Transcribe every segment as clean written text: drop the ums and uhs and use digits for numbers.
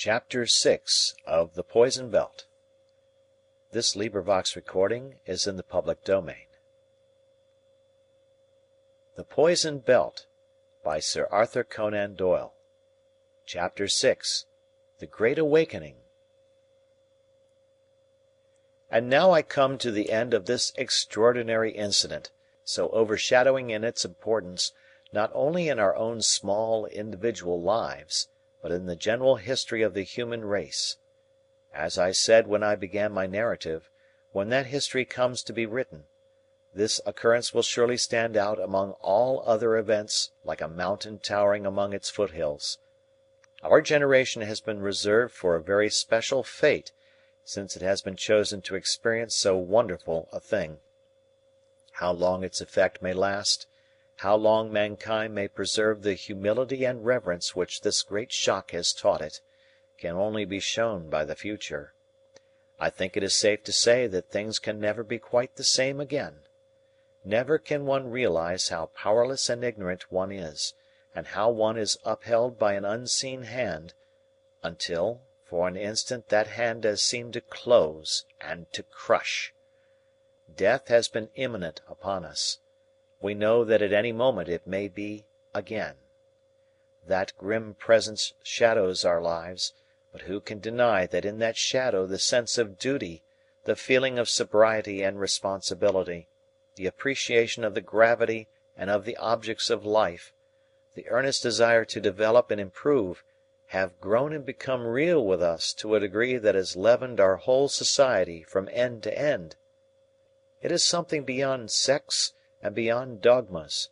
Chapter 6 of the Poison Belt. This recording is in the public domain. The Poison Belt by Sir Arthur Conan Doyle. Chapter 6 The Great Awakening. And now I come to the end of this extraordinary incident, so overshadowing in its importance not only in our own small individual lives, but in the general history of the human race. As I said when I began my narrative, when that history comes to be written, this occurrence will surely stand out among all other events like a mountain towering among its foothills. Our generation has been reserved for a very special fate, since it has been chosen to experience so wonderful a thing. How long its effect may last, how long mankind may preserve the humility and reverence which this great shock has taught it, can only be shown by the future. I think it is safe to say that things can never be quite the same again. Never can one realize how powerless and ignorant one is, and how one is upheld by an unseen hand, until, for an instant, that hand has seemed to close and to crush. Death has been imminent upon us. We know that at any moment it may be again. That grim presence shadows our lives, but who can deny that in that shadow the sense of duty, the feeling of sobriety and responsibility, the appreciation of the gravity and of the objects of life, the earnest desire to develop and improve, have grown and become real with us to a degree that has leavened our whole society from end to end? It is something beyond sex and beyond dogmas.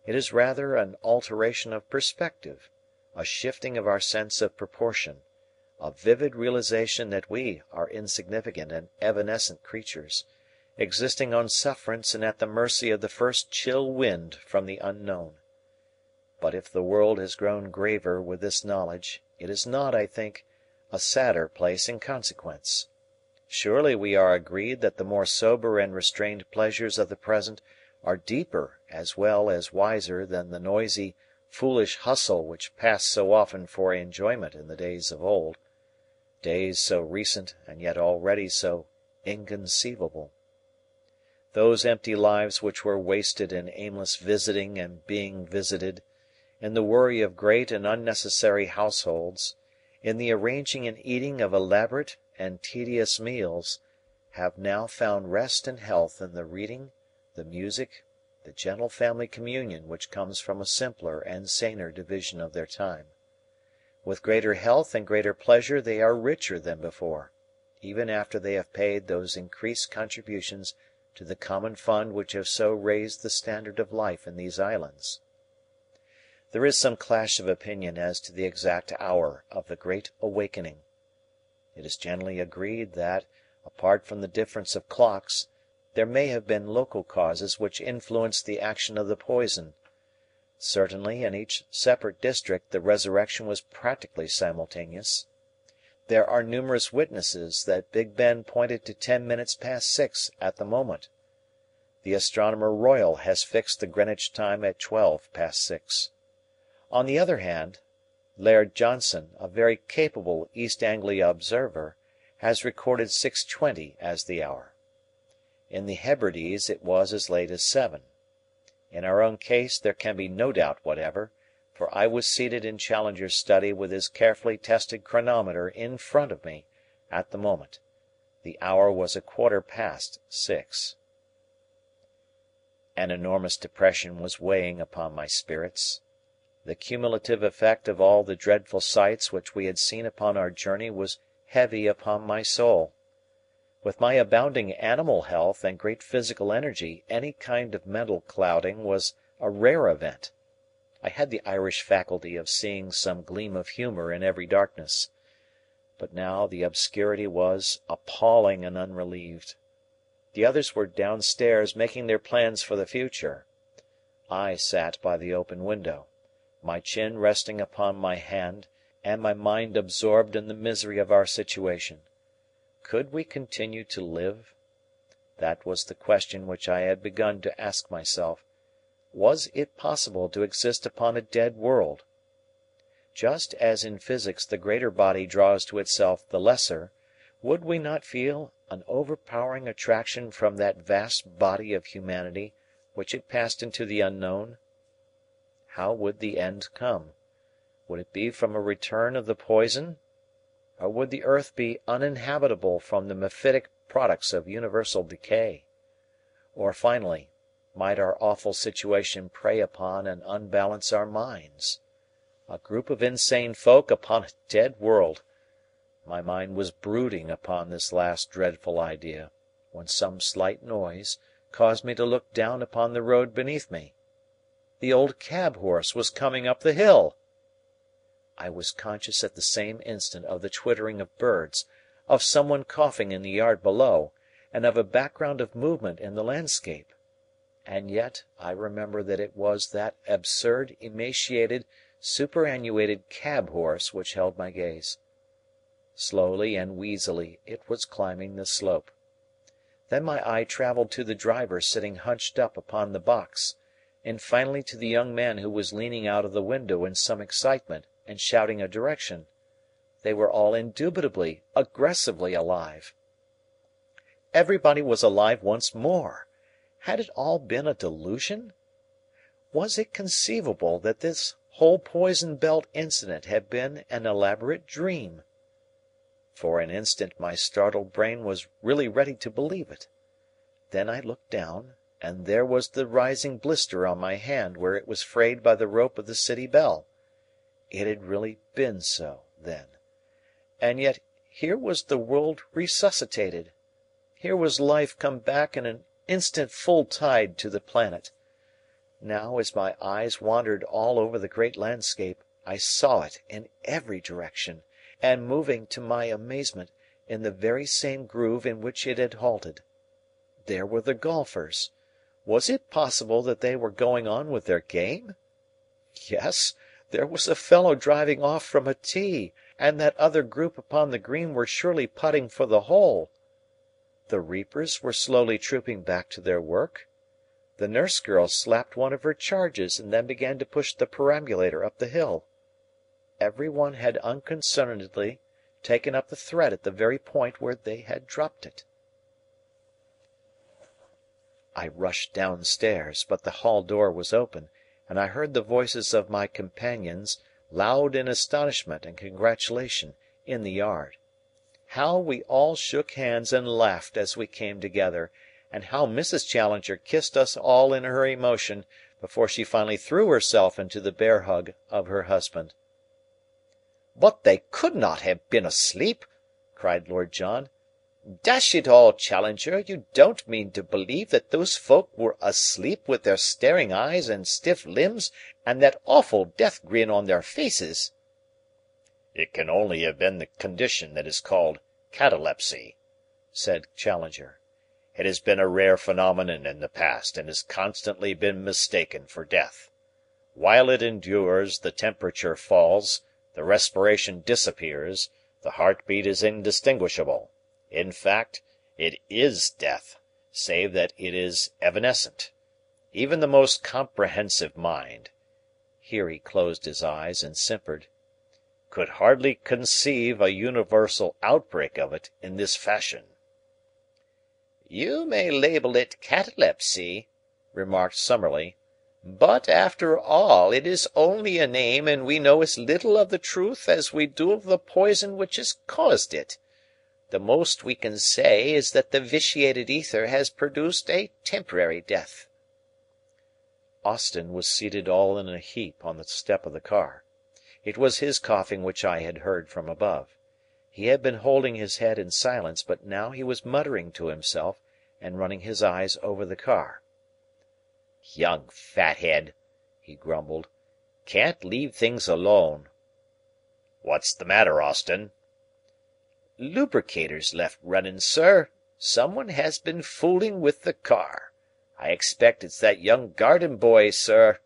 It is rather an alteration of perspective, a shifting of our sense of proportion, a vivid realization that we are insignificant and evanescent creatures, existing on sufferance and at the mercy of the first chill wind from the unknown. But if the world has grown graver with this knowledge, it is not, I think, a sadder place in consequence. Surely we are agreed that the more sober and restrained pleasures of the present are deeper as well as wiser than the noisy, foolish hustle which passed so often for enjoyment in the days of old, days so recent and yet already so inconceivable. Those empty lives which were wasted in aimless visiting and being visited, in the worry of great and unnecessary households, in the arranging and eating of elaborate and tedious meals, have now found rest and health in the reading, the music, the gentle family communion which comes from a simpler and saner division of their time. With greater health and greater pleasure they are richer than before, even after they have paid those increased contributions to the common fund which have so raised the standard of life in these islands. There is some clash of opinion as to the exact hour of the Great Awakening. It is generally agreed that, apart from the difference of clocks, there may have been local causes which influenced the action of the poison. Certainly, in each separate district the resurrection was practically simultaneous. There are numerous witnesses that Big Ben pointed to 10 minutes past 6 at the moment. The Astronomer Royal has fixed the Greenwich time at 12 past 6. On the other hand, Laird Johnson, a very capable East Anglia observer, has recorded 6:20 as the hour. In the Hebrides it was as late as 7. In our own case there can be no doubt whatever, for I was seated in Challenger's study with his carefully tested chronometer in front of me at the moment. The hour was 6:15. An enormous depression was weighing upon my spirits. The cumulative effect of all the dreadful sights which we had seen upon our journey was heavy upon my soul. With my abounding animal health and great physical energy, any kind of mental clouding was a rare event. I had the Irish faculty of seeing some gleam of humour in every darkness. But now the obscurity was appalling and unrelieved. The others were downstairs making their plans for the future. I sat by the open window, my chin resting upon my hand, and my mind absorbed in the misery of our situation. Could we continue to live? That was the question which I had begun to ask myself. Was it possible to exist upon a dead world? Just as in physics the greater body draws to itself the lesser, would we not feel an overpowering attraction from that vast body of humanity which had passed into the unknown? How would the end come? Would it be from a return of the poison? Or would the earth be uninhabitable from the mephitic products of universal decay? Or, finally, might our awful situation prey upon and unbalance our minds? A group of insane folk upon a dead world. My mind was brooding upon this last dreadful idea, when some slight noise caused me to look down upon the road beneath me. The old cab horse was coming up the hill! I was conscious at the same instant of the twittering of birds, of someone coughing in the yard below, and of a background of movement in the landscape. And yet I remember that it was that absurd, emaciated, superannuated cab horse which held my gaze. Slowly and wheezily it was climbing the slope. Then my eye travelled to the driver sitting hunched up upon the box, and finally to the young man who was leaning out of the window in some excitement and shouting a direction. They were all indubitably, aggressively alive. Everybody was alive once more. Had it all been a delusion? Was it conceivable that this whole poison belt incident had been an elaborate dream? For an instant my startled brain was really ready to believe it. Then I looked down, and there was the rising blister on my hand where it was frayed by the rope of the city bell. It had really been so, then. And yet here was the world resuscitated. Here was life come back in an instant full tide to the planet. Now, as my eyes wandered all over the great landscape, I saw it in every direction, and moving, to my amazement, in the very same groove in which it had halted. There were the golfers. Was it possible that they were going on with their game? Yes, there was a fellow driving off from a tee, and that other group upon the green were surely putting for the hole. The reapers were slowly trooping back to their work. The nurse girl slapped one of her charges and then began to push the perambulator up the hill. Every one had unconcernedly taken up the thread at the very point where they had dropped it. I rushed downstairs, but the hall door was open, and I heard the voices of my companions, loud in astonishment and congratulation, in the yard. How we all shook hands and laughed as we came together, and how Mrs. Challenger kissed us all in her emotion, before she finally threw herself into the bear hug of her husband. "But they could not have been asleep!" cried Lord John. "Dash it all, Challenger, you don't mean to believe that those folk were asleep with their staring eyes and stiff limbs and that awful death grin on their faces?" "It can only have been the condition that is called catalepsy," said Challenger. "It has been a rare phenomenon in the past and has constantly been mistaken for death. While it endures, the temperature falls, the respiration disappears, the heartbeat is indistinguishable. In fact, it is death, save that it is evanescent. Even the most comprehensive mind," here he closed his eyes and simpered, "could hardly conceive a universal outbreak of it in this fashion." "You may label it catalepsy," remarked Summerlee, "but after all it is only a name and we know as little of the truth as we do of the poison which has caused it. The most we can say is that the vitiated ether has produced a temporary death." Austin was seated all in a heap on the step of the car. It was his coughing which I had heard from above. He had been holding his head in silence, but now he was muttering to himself and running his eyes over the car. "Young fathead," he grumbled. "Can't leave things alone." "What's the matter, Austin?" "Lubricators left running, sir. Someone has been fooling with the car. I expect it's that young garden boy, sir."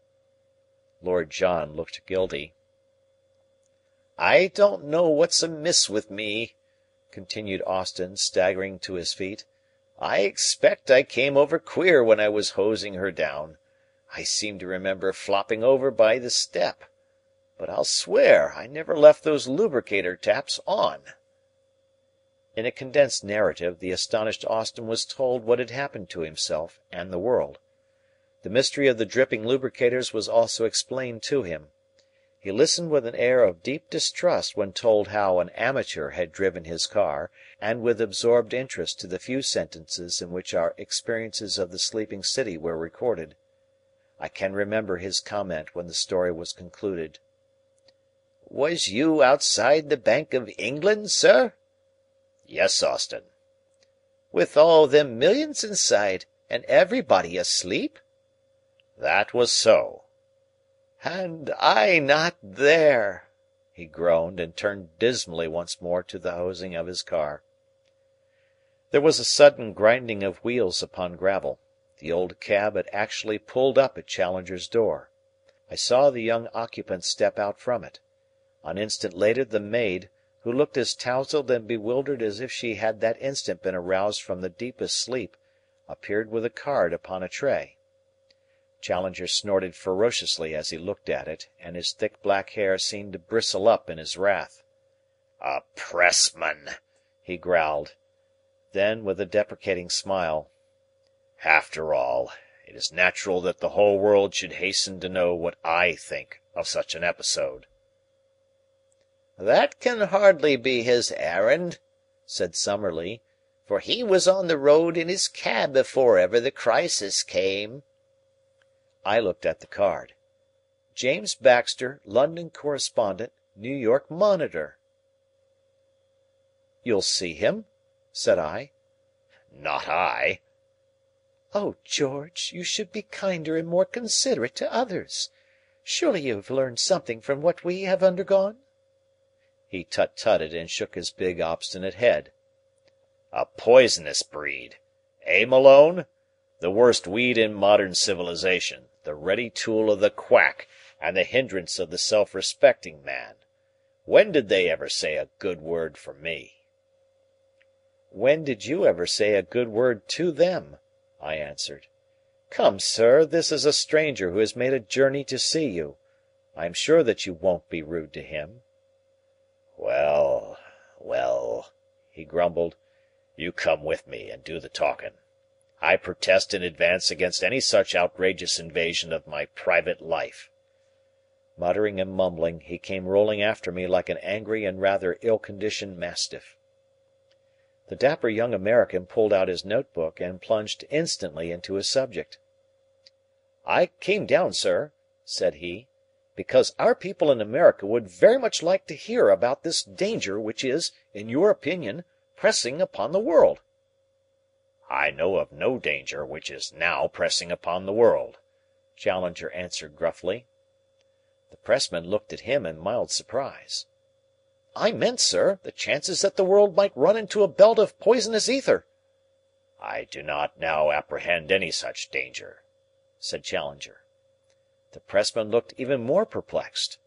Lord John looked guilty. "I don't know what's amiss with me," continued Austin, staggering to his feet. "I expect I came over queer when I was hosing her down. I seem to remember flopping over by the step. but I'll swear I never left those lubricator taps on." In a condensed narrative, the astonished Austin was told what had happened to himself and the world. The mystery of the dripping lubricators was also explained to him. He listened with an air of deep distrust when told how an amateur had driven his car, and with absorbed interest to the few sentences in which our experiences of the sleeping city were recorded. I can remember his comment when the story was concluded. "Was you outside the Bank of England, sir?" "Yes, Austin." "With all them millions inside, and everybody asleep?" "That was so." "And I not there!" he groaned, and turned dismally once more to the hosing of his car. There was a sudden grinding of wheels upon gravel. The old cab had actually pulled up at Challenger's door. I saw the young occupant step out from it. An instant later the maid, who looked as tousled and bewildered as if she had that instant been aroused from the deepest sleep, appeared with a card upon a tray. Challenger snorted ferociously as he looked at it, and his thick black hair seemed to bristle up in his wrath. "A pressman!" he growled. Then, with a deprecating smile, "After all, it is natural that the whole world should hasten to know what I think of such an episode." "That can hardly be his errand," said Summerlee, "for he was on the road in his cab before ever the crisis came." I looked at the card. James Baxter, London correspondent, New York Monitor. "You'll see him?" said I. "Not I." "Oh, George, you should be kinder and more considerate to others. Surely you have learned something from what we have undergone?" He tut-tutted and shook his big obstinate head. "A poisonous breed. Eh, Malone? The worst weed in modern civilization, the ready tool of the quack and the hindrance of the self-respecting man. When did they ever say a good word for me?" "When did you ever say a good word to them?" I answered. "Come, sir, this is a stranger who has made a journey to see you. I am sure that you won't be rude to him." "Well, well," he grumbled, "you come with me and do the talking. I protest in advance against any such outrageous invasion of my private life." Muttering and mumbling, he came rolling after me like an angry and rather ill-conditioned mastiff. The dapper young American pulled out his notebook and plunged instantly into his subject. "I came down, sir," said he, "because our people in America would very much like to hear about this danger which is, in your opinion, pressing upon the world." "I know of no danger which is now pressing upon the world," Challenger answered gruffly. The pressman looked at him in mild surprise. "I meant, sir, the chances that the world might run into a belt of poisonous ether." "I do not now apprehend any such danger," said Challenger. The pressman looked even more perplexed.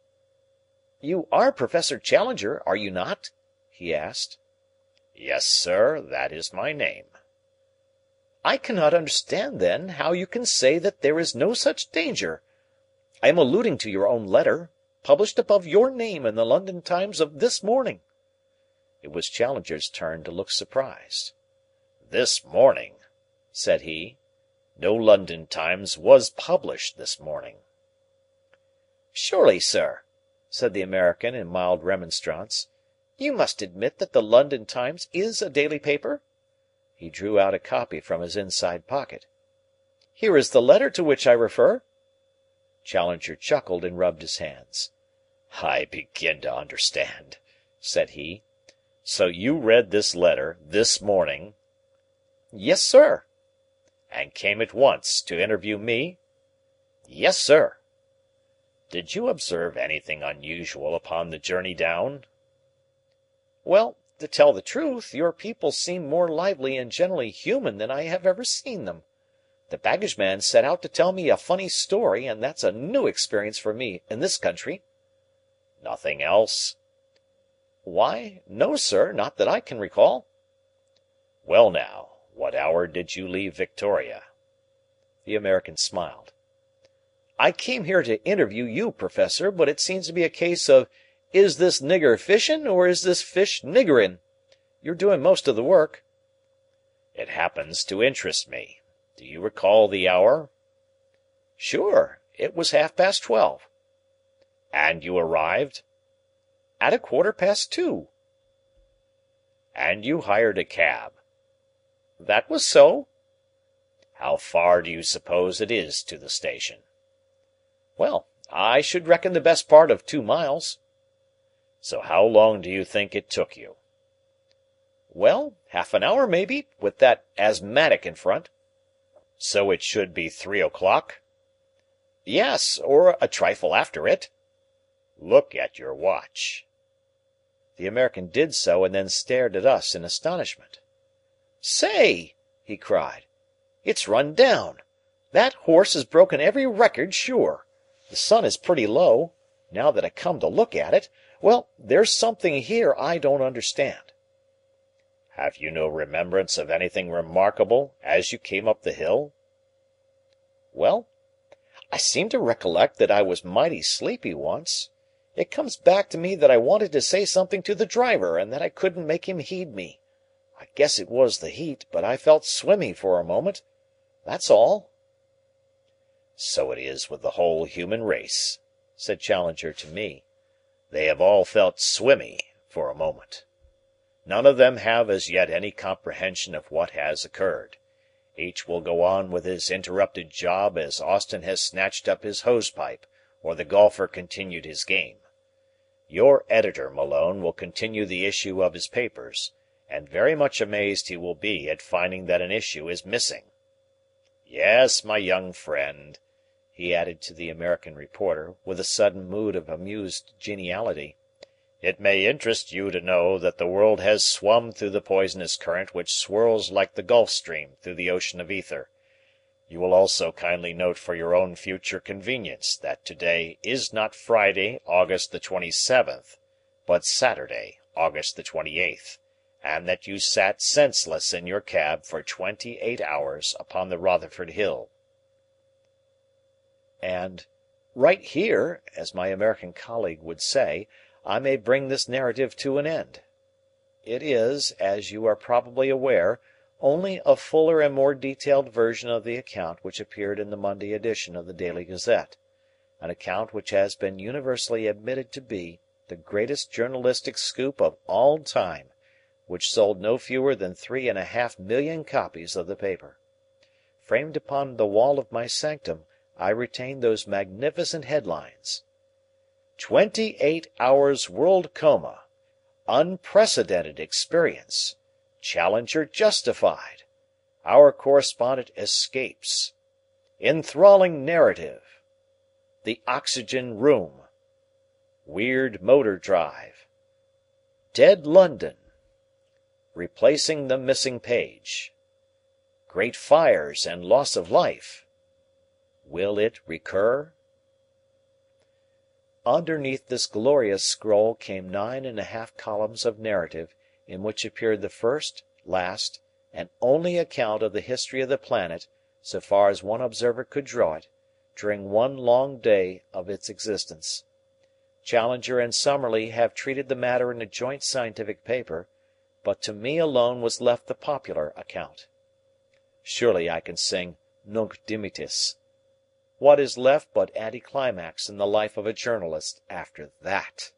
"You are Professor Challenger, are you not?" he asked. "Yes, sir, that is my name." "I cannot understand, then, how you can say that there is no such danger. I am alluding to your own letter, published above your name in the London Times of this morning." It was Challenger's turn to look surprised. "This morning?" said he. "No London Times was published this morning." "Surely, sir," said the American in mild remonstrance, "you must admit that the London Times is a daily paper?" He drew out a copy from his inside pocket. "Here is the letter to which I refer." Challenger chuckled and rubbed his hands. "I begin to understand," said he. "So you read this letter this morning?" "Yes, sir." "And came at once to interview me?" "Yes, sir." "Did you observe anything unusual upon the journey down?" "Well, to tell the truth, your people seem more lively and generally human than I have ever seen them. The baggage man set out to tell me a funny story, and that's a new experience for me in this country." "Nothing else?" "Why, no, sir, not that I can recall." "Well, now, what hour did you leave Victoria?" The American smiled. I came here to interview you, Professor, but it seems to be a case of is this nigger fishin' or is this fish niggerin'? You're doing most of the work." "It happens to interest me. Do you recall the hour?" "Sure. It was 12:30. "And you arrived?" "At 2:15. "And you hired a cab?" "That was so." "How far do you suppose it is to the station?" "Well, I should reckon the best part of 2 miles." "So how long do you think it took you?" "Well, half an hour, maybe, with that asthmatic in front." "So it should be 3 o'clock?" "Yes, or a trifle after it." "Look at your watch." The American did so and then stared at us in astonishment. "Say!" he cried. "It's run down. That horse has broken every record, sure. The sun is pretty low, now that I come to look at it. Well, there's something here I don't understand." "Have you no remembrance of anything remarkable as you came up the hill?" "Well, I seem to recollect that I was mighty sleepy once. It comes back to me that I wanted to say something to the driver and that I couldn't make him heed me. I guess it was the heat, but I felt swimmy for a moment. That's all." "So it is with the whole human race," said Challenger to me. "They have all felt swimmy for a moment. None of them have as yet any comprehension of what has occurred. Each will go on with his interrupted job as Austin has snatched up his hosepipe or the golfer continued his game. Your editor, Malone, will continue the issue of his papers, and very much amazed he will be at finding that an issue is missing. Yes, my young friend," he added to the American reporter, with a sudden mood of amused geniality, "it may interest you to know that the world has swum through the poisonous current which swirls like the Gulf Stream through the ocean of ether. You will also kindly note for your own future convenience that today is not Friday, August the 27th, but Saturday, August the 28th, and that you sat senseless in your cab for 28 hours upon the Rotherford Hill." And right here, as my American colleague would say, I may bring this narrative to an end. It is, as you are probably aware, only a fuller and more detailed version of the account which appeared in the Monday edition of the Daily Gazette, an account which has been universally admitted to be the greatest journalistic scoop of all time, which sold no fewer than 3.5 million copies of the paper. Framed upon the wall of my sanctum, I retain those magnificent headlines: 28 hours world coma. Unprecedented experience. Challenger justified. Our correspondent escapes. Enthralling narrative. The oxygen room. Weird motor drive. Dead London. Replacing the missing page. Great fires and loss of life. Will it recur? Underneath this glorious scroll came 9.5 columns of narrative, in which appeared the first, last, and only account of the history of the planet, so far as one observer could draw it, during one long day of its existence. Challenger and Summerlee have treated the matter in a joint scientific paper, but to me alone was left the popular account. Surely I can sing Nunc Dimittis. What is left but anticlimax in the life of a journalist after that?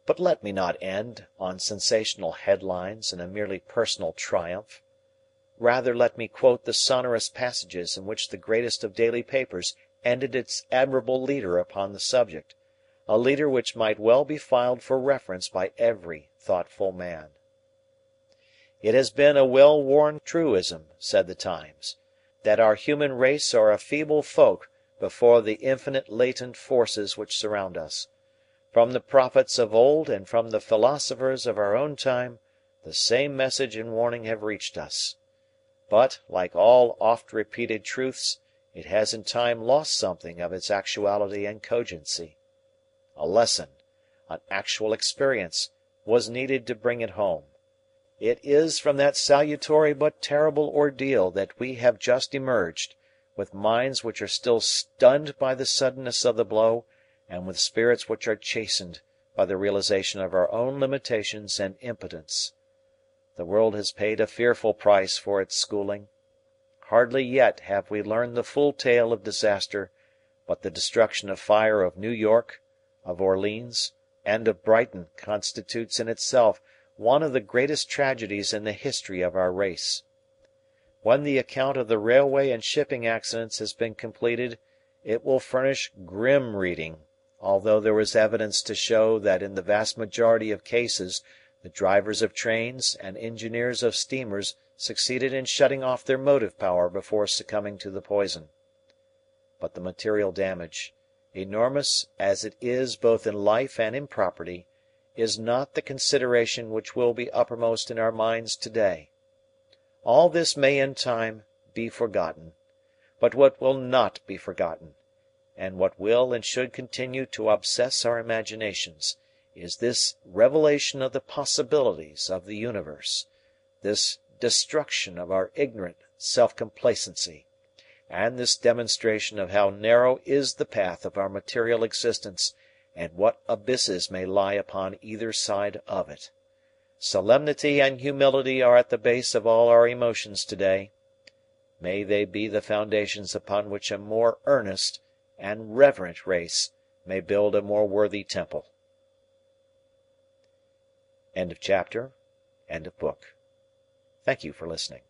But let me not end on sensational headlines and a merely personal triumph. Rather let me quote the sonorous passages in which the greatest of daily papers ended its admirable leader upon the subject, a leader which might well be filed for reference by every thoughtful man. It has been a well-worn truism, said the Times, that our human race are a feeble folk before the infinite latent forces which surround us. From the prophets of old and from the philosophers of our own time, the same message and warning have reached us. But, like all oft-repeated truths, it has in time lost something of its actuality and cogency. A lesson, an actual experience, was needed to bring it home. It is from that salutary but terrible ordeal that we have just emerged, with minds which are still stunned by the suddenness of the blow, and with spirits which are chastened by the realization of our own limitations and impotence. The world has paid a fearful price for its schooling. Hardly yet have we learned the full tale of disaster, but the destruction of fire of New York, of Orleans, and of Brighton constitutes in itself one of the greatest tragedies in the history of our race. When the account of the railway and shipping accidents has been completed, it will furnish grim reading, although there is evidence to show that in the vast majority of cases the drivers of trains and engineers of steamers succeeded in shutting off their motive power before succumbing to the poison. But the material damage, enormous as it is both in life and in property, is not the consideration which will be uppermost in our minds today. All this may in time be forgotten, but what will not be forgotten, and what will and should continue to obsess our imaginations, is this revelation of the possibilities of the universe, this destruction of our ignorant self-complacency, and this demonstration of how narrow is the path of our material existence and what abysses may lie upon either side of it. Solemnity and humility are at the base of all our emotions today. May they be the foundations upon which a more earnest and reverent race may build a more worthy temple. End of chapter. End of book. Thank you for listening.